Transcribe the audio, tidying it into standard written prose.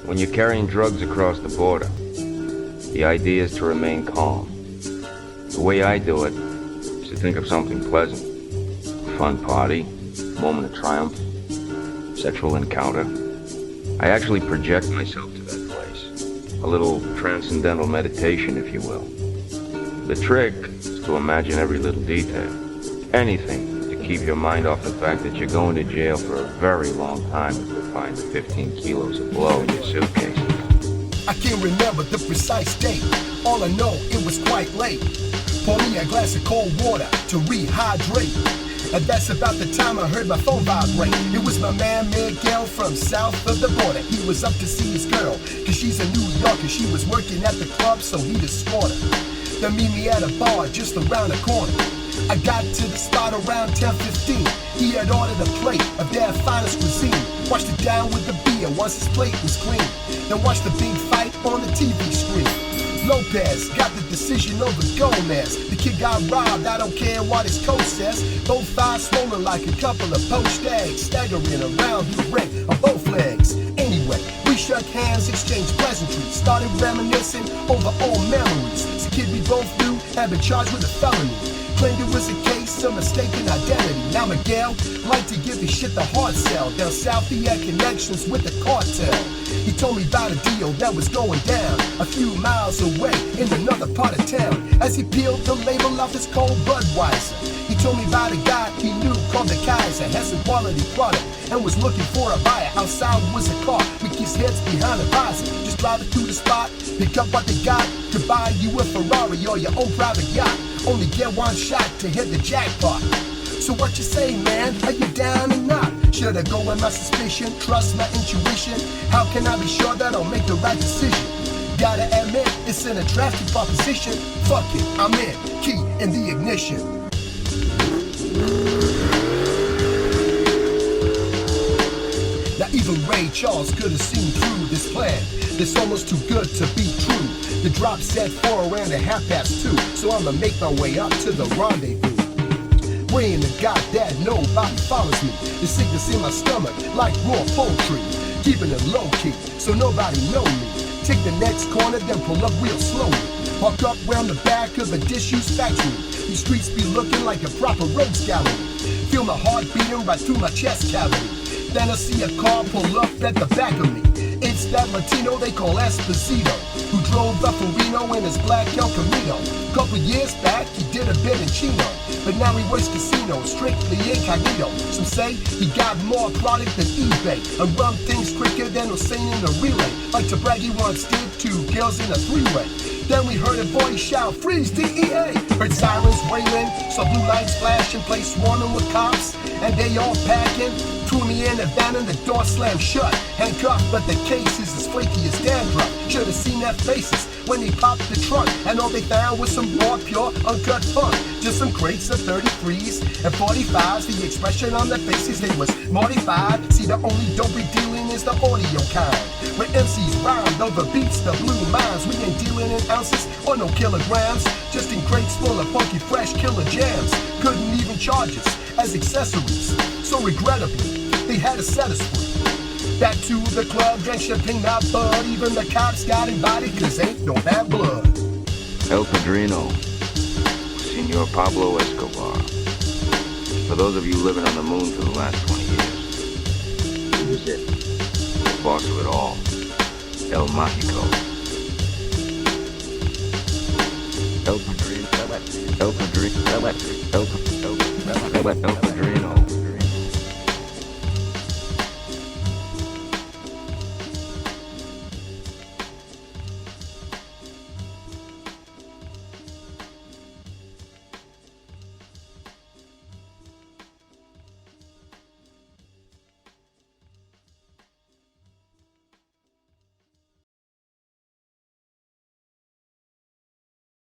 When you're carrying drugs across the border, the idea is to remain calm. The way I do it is to think of something pleasant. A fun party, moment of triumph, sexual encounter. I actually project myself to that place. A little transcendental meditation, if you will. The trick is to imagine every little detail. Anything to keep your mind off the fact that you're going to jail for a very long time if they find the 15 kilos of blow in your suitcase. I can't remember the precise date. All I know, it was quite late. Pour me a glass of cold water to rehydrate. And that's about the time I heard my phone vibrate. It was my man Miguel from south of the border. He was up to see his girl, cause she's a New Yorker. She was working at the club, so he'd escort her. Then meet me at a bar just around the corner. I got to the spot around 10:15. He had ordered a plate of their finest cuisine. Washed it down with the beer once his plate was clean. Then watched the big fight on the TV screen. Lopez got the decision over Gomez. The kid got robbed, I don't care what his coach says. Both thighs swollen like a couple of poached eggs, staggering around the ring on both legs. Anyway, we shook hands, exchanged pleasantries, started reminiscing over old memories. The kid we both knew had been charged with a felony. Claimed it was a case of mistaken identity. Now Miguel liked to give his shit the hard sell. Down south he had connections with the cartel. He told me about a deal that was going down a few miles away in another part of town. As he peeled the label off his cold Budweiser, he told me about a guy he knew called the Kaiser. Had some quality product and was looking for a buyer. Outside was a car with his heads behind the visor. Just drive it through the spot, pick up what they got. Could buy you a Ferrari or your own private yacht. Only get one shot to hit the jackpot. So what you say, man? Are you down or not? Should I go with my suspicion? Trust my intuition? How can I be sure that I'll make the right decision? Gotta admit, it's an attractive proposition. Fuck it, I'm in. Key in the ignition. Now even Ray Charles could have seen through this plan. This almost too good to be true. The drop said 4 around at 2:30, so I'ma make my way up to the rendezvous. Praying to God that nobody follows me. The sickness in my stomach like raw poultry. Keeping it low key so nobody know me. Take the next corner, then pull up real slowly. Walk up round the back of a disused factory. These streets be looking like a proper rogues gallery. Feel my heart beating right through my chest cavity. Then I see a car pull up at the back of me. It's that Latino they call Esposito, who drove the Padrino in his black El Camino. Couple years back, he did a bit in Chino, but now he works casino, strictly incognito. Some say he got more product than eBay, and run things quicker than Hussein in a relay. Like to brag he once did 2 girls in a 3-way. Then we heard a voice shout, "Freeze, DEA!" Heard sirens wailing, saw blue lights flashing, place swarming with cops, and they all packing. Threw me in a van and the door slammed shut. Handcuffed, but the case is as flaky as dandruff. Should've seen their faces when they popped the trunk, and all they found was some raw, pure, uncut funk. Just some crates of 33s and 45s. The expression on their faces, they was mortified. See, the only dope we dealing is the audio kind, where MCs rhymed over beats that blew minds. We ain't dealing in ounces or no kilograms, just in crates full of funky, fresh killer jams. Couldn't even charge us as accessories, so regrettably, they had to set us free. Back to the club, drank champagne, not bud. Even the cops got invited, cause ain't no bad blood. El Padrino, Senor Pablo Escobar. For those of you living on the moon for the last 20 years, he was it. The boss of it all. El Mágico. El Padrino. El Padrino. El Padrino. El Padrino.